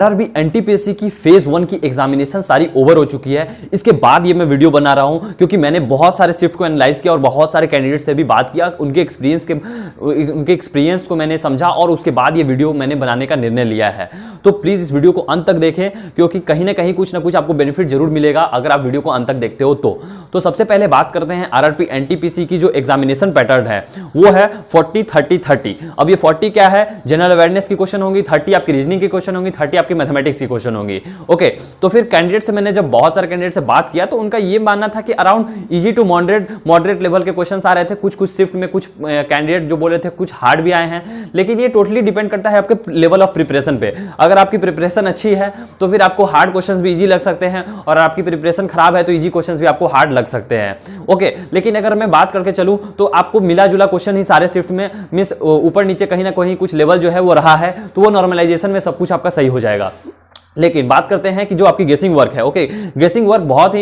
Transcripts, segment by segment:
RRB NTPC की phase 1 की examination सारी ओवर हो चुकी है। इसके बाद ये मैं वीडियो बना रहा हूं क्योंकि मैंने बहुत सारे शिफ्ट को एनालाइज किया और बहुत सारे कैंडिडेट से भी बात किया, उनके एक्सपीरियंस को मैंने समझा और उसके बाद ये वीडियो मैंने बनाने का निर्णय लिया है। तो प्लीज इस वीडियो को अंत तक देखें क्योंकि कहीं ना कहीं कुछ ना कुछ आपको बेनिफिट जरूर मिलेगा अगर आप वीडियो को अंत तक देखते हो तो सबसे पहले बात करते हैं आरआरबी एनटीपीसी की जो एग्जामिनेशन पैटर्न है वो है 40-30-30। अब ये 40 क्या है, जनरल अवेयरनेस की क्वेश्चन होंगी, 30 आपकी रीजनिंग की क्वेश्चन होंगी, 30 आपकी मैथमेटिक्स की क्वेश्चन होंगी। ओके, तो फिर कैंडिडेट से मैंने जब बहुत सारे कैंडिडेट से बात किया तो उनका ये मानना था कि around easy to moderate level के क्वेश्चंस आ रहे थे। कुछ शिफ्ट में कुछ कैंडिडेट जो बोल रहे थे कुछ हार्ड भी आए हैं, लेकिन ये टोटली डिपेंड करता है आपके लेवल ऑफ प्रिपरेशन पे। अगर आपकी प्रिपरेशन अच्छी है तो फिर आपको हार्ड क्वेश्चंस भी इजी लग सकते हैं और आपकी प्रिपरेशन खराब है तो इजी क्वेश्चंस भी आपको हार्ड लग सकते हैं। ओके, लेकिन अगर मैं बात करके चलूं तो आपको मिला जुला क्वेश्चन ही सारे शिफ्ट में मिस ऊपर नीचे कहीं ना कहीं कुछ लेवल जो है वो रहा है, तो वो नॉर्मलाइजेशन में सब कुछ आपका सही हो जाएगा। लेकिन बात करते हैं कि जो आपकी गेसिंग वर्क है, ओके, गेसिंग वर्क बहुत ही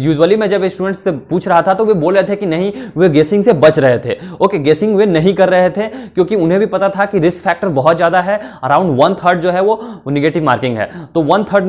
यूजुअली मैं जब स्टूडेंट्स से पूछ रहा था तो वे बोल रहे थे कि नहीं वे गेसिंग से बच रहे थे। ओके, गेसिंग वे नहीं कर रहे थे क्योंकि उन्हें भी पता था कि रिस्क फैक्टर बहुत ज्यादा है, अराउंड 1/3 जो है वो नेगेटिव मार्किंग है। तो 1/3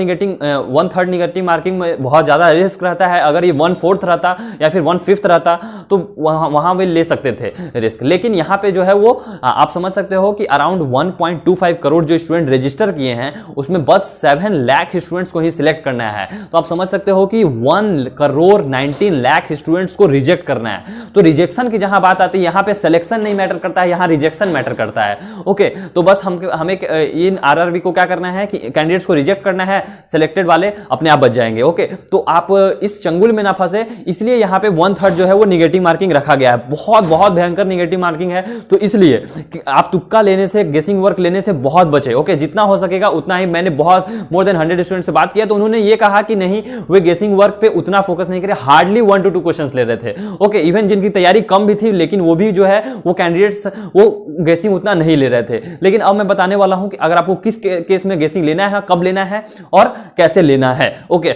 नेगेटिव मार्किंग में बहुत ज्यादा रिस्क रहता है। अगर ये 1/4 रहता या फिर 1/5 रहता तो वहां वे ले सकते थे रिस्क, लेकिन यहाँ पे जो है वो आप समझ सकते हो कि अराउंड 1.25 करोड़ जो स्टूडेंट रजिस्टर किए हैं उसमें बस 7 लाख स्टूडेंट्स को ही सिलेक्ट करना है। तो आप समझ सकते हो कि 1.19 करोड़ स्टूडेंट्स को रिजेक्ट करना है। तो रिजेक्शन की जहां बात आती है यहां पे सिलेक्शन नहीं मैटर करता है, यहां रिजेक्शन मैटर करता है। ओके, तो बस हमें इन आरआरबी को क्या करना है कि कैंडिडेट्स को रिजेक्ट करना है, सिलेक्टेड वाले अपने आप बच जाएंगे। ओके, तो आप इस चंगुल में ना फंसे, इसलिए यहां पे 1/3 जो है वो नेगेटिव मार्किंग रखा गया है। बहुत बहुत भयंकर नेगेटिव मार्किंग है, तो इसलिए आप तुक्का लेने से, गेसिंग वर्क लेने से बहुत बचे। ओके, जितना हो सकेगा उतना ही। मैंने बहुत मोर देन 100 स्टूडेंट से बात किया तो उन्होंने ये कहा कि नहीं वे गेसिंग वर्क पे उतना फोकस नहीं करे, हार्डली 1 to 2 क्वेश्चंस ले रहे थे। ओके, इवन जिनकी तैयारी कम भी थी लेकिन वो भी जो है वो कैंडिडेट्स वो गेसिंग उतना नहीं ले रहे थे। लेकिन अब मैं बताने वाला हूं कि अगर आपको किस केस में गेसिंग लेना है, कब लेना है और कैसे लेना है। ओके,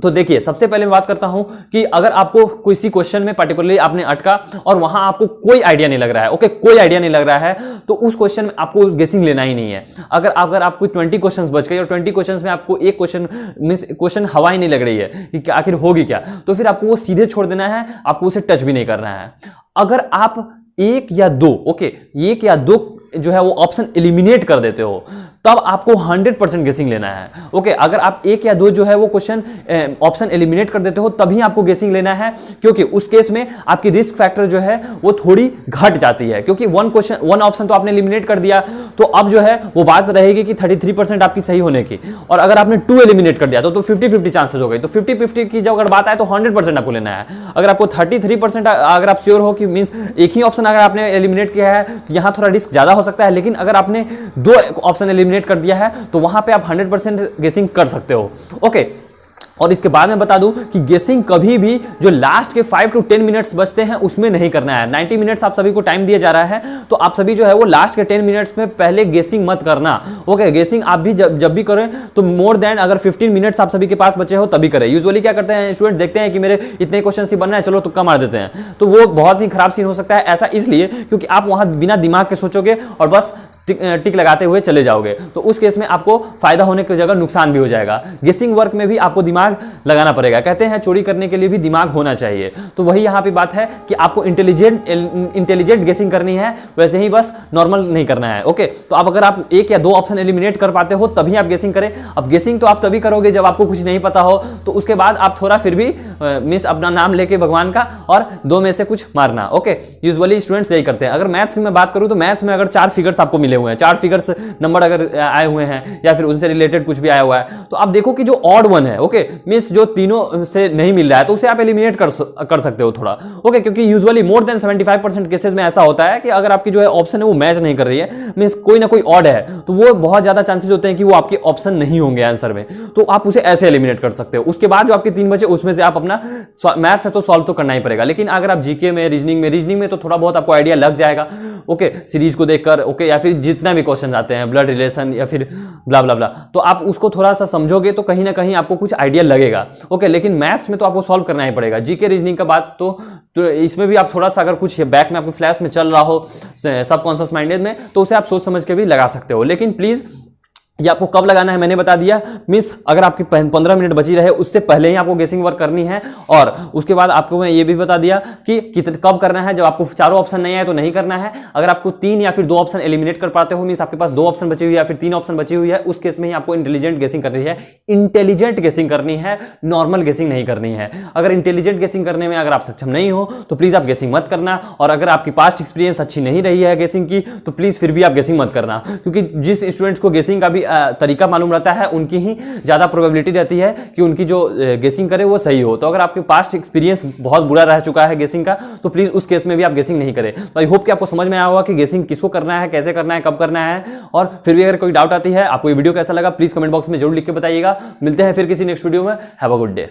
तो देखिए सबसे पहले मैं बात करता हूं कि अगर आपको किसी क्वेश्चन में पर्टिकुलरली आपने अटका और वहां आपको कोई आइडिया नहीं लग रहा है, ओके, कोई आइडिया नहीं लग रहा है, तो उस क्वेश्चन में आपको गेसिंग लेना ही नहीं है। अगर आपको 20 क्वेश्चंस बच गए और 20 क्वेश्चंस में आपको एक क्वेश्चन हवा ही नहीं लग रही है कि आखिर होगी क्या, तो फिर आपको वो सीधे छोड़ देना है, आपको उसे टच भी नहीं करना है। अगर आप एक या दो जो है वो ऑप्शन एलिमिनेट कर देते हो तब आपको 100% गेसिंग लेना है। ओके, अगर आप एक या दो जो है वो क्वेश्चन ऑप्शन एलिमिनेट कर देते हो तभी आपको गेसिंग लेना है, क्योंकि उस केस में आपकी रिस्क फैक्टर जो है वो थोड़ी घट जाती है, क्योंकि वन ऑप्शन तो आपने एलिमिनेट कर दिया तो अब जो है वो बात रहेगी कि 33% आपकी सही होने की, और अगर आपने 2 एलिमिनेट कर दिया तो 50-50 चांसेस हो गई। तो 50-50 की जब अगर बात आए तो 100% आपको लेना है। अगर आपको 33% अगर आप श्योर हो कि मींस एक ही ऑप्शन अगर आपने एलिमिनेट किया है तो यहां थोड़ा रिस्क ज्यादा हो सकता है, लेकिन अगर आपने 2 ऑप्शन एलिमिनेट कर दिया है तो वहां पे आप 100% गेसिंग कर सकते हो। ओके, और इसके बाद मैं बता दूं कि गेसिंग कभी भी जो लास्ट के 5 to 10 मिनट्स बचते हैं उसमें नहीं करना है। 90 मिनट्स आप सभी को टाइम दिया जा रहा है, तो आप सभी जो है वो लास्ट के 10 मिनट्स में पहले गेसिंग मत करना। ओके, गेसिंग आप भी जब भी करें तो मोर देन अगर 15 मिनट्स आप सभी के पास बचे हो तभी करें। यूजुअली क्या करते हैं स्टूडेंट, देखते हैं कि मेरे इतने क्वेश्चन ही बनना है, चलो तुक्का मार देते हैं, तो वो बहुत ही खराब सीन हो सकता है। ऐसा इसलिए क्योंकि आप वहां बिना दिमाग के सोचोगे और बस टिक लगाते हुए चले जाओगे, तो उस केस में आपको फायदा होने की जगह नुकसान भी हो जाएगा। गेसिंग वर्क में भी आपको दिमाग लगाना पड़ेगा। कहते हैं चोरी करने के लिए भी दिमाग होना चाहिए, तो वही यहाँ पे बात है कि आपको इंटेलिजेंट गेसिंग करनी है, वैसे ही बस नॉर्मल नहीं करना है। ओके, तो अगर आप 1 या 2 ऑप्शन एलिमिनेट कर पाते हो तभी आप गेसिंग करें। अब गेसिंग तो आप तभी करोगे जब आपको कुछ नहीं पता हो, तो उसके बाद आप थोड़ा फिर भी मिस अपना नाम लेके भगवान का और 2 में से कुछ मारना। ओके, यूजुअली स्टूडेंट्स यही करते हैं। अगर मैथ्स की मैं बात करूं तो मैथ्स में अगर 4 फिगर्स आपको मिले हुए हैं, 4 फिगर्स नंबर अगर आए हुए हैं या फिर उनसे रिलेटेड कुछ भी आया हुआ है, तो आप देखो कि जो ऑड वन है, ओके, मींस जो तीनों से नहीं मिल रहा है, तो उसे आप एलिमिनेट कर सकते हो थोड़ा। ओके, क्योंकि यूजुअली मोर देन 75% केसेस में ऐसा होता है कि अगर आपकी जो है ऑप्शन है वो मैच नहीं कर रही है, मींस कोई ना कोई ऑड है, तो वो बहुत ज्यादा चांसेस होते हैं कि वो आपके ऑप्शन नहीं होंगे आंसर में, तो आप उसे ऐसे एलिमिनेट कर सकते हो। उसके बाद जो आपके 3 बचे उसमें से आप अपना मैथ्स है तो सॉल्व तो करना ही पड़ेगा, लेकिन अगर आप जीके में, रीजनिंग में तो थोड़ा बहुत आपको आइडिया लग जाएगा। ओके, सीरीज को देखकर, ओके, या फिर जितना भी क्वेश्चन आते हैं, ब्लड रिलेशन या फिर ब्ला ब्ला ब्ला, तो आप उसको थोड़ा सा समझोगे तो कहीं ना कहीं आपको कुछ आइडिया लगेगा। ओके, लेकिन मैथ्स में तो आपको सॉल्व करना ही पड़ेगा। जीके रीजनिंग का बात तो इसमें भी आप थोड़ा सा अगर कुछ बैक में आपको फ्लैश में चल रहा हो सबकॉन्शियस माइंडेड में, तो उसे आप सोच समझ के भी लगा सकते हो। लेकिन प्लीज ये आपको कब लगाना है मैंने बता दिया। मींस अगर आपकी 15 मिनट बची रहे उससे पहले ही आपको गेसिंग वर्क करनी है। और उसके बाद आपको मैं ये भी बता दिया कि कब करना है। जब आपको चारों ऑप्शन नहीं आए तो नहीं करना है। अगर आपको 3 या फिर 2 ऑप्शन एलिमिनेट कर पाते हो, मींस आपके पास 2 ऑप्शन बची हुई है या फिर 3 ऑप्शन बची हुई है, उस केस में ही आपको इंटेलिजेंट गेसिंग करनी है। इंटेलिजेंट गेसिंग करनी है, नॉर्मल गेसिंग नहीं करनी है। अगर इंटेलिजेंट गेसिंग करने में अगर आप सक्षम नहीं हो तो प्लीज आप गेसिंग मत करना। और अगर आपकी पास्ट एक्सपीरियंस अच्छी नहीं रही है गेसिंग की तो प्लीज फिर भी आप गेसिंग मत करना, क्योंकि जिस स्टूडेंट्स को गेसिंग का भी तरीका मालूम रहता है उनकी ही ज्यादा प्रोबेबिलिटी रहती है कि उनकी जो गेसिंग करे वो सही हो। तो अगर आपके पास्ट एक्सपीरियंस बहुत बुरा रह चुका है गेसिंग का तो प्लीज उस केस में भी आप गेसिंग नहीं करें। तो आई होप कि आपको समझ में आया होगा कि गेसिंग किसको करना है, कैसे करना है, कब करना है। और फिर भी अगर कोई डाउट आती है, आपको ये वीडियो कैसा लगा प्लीज कमेंट बॉक्स में जरूर लिख के बताइएगा। मिलते हैं फिर किसी नेक्स्ट वीडियो में। Have a good day.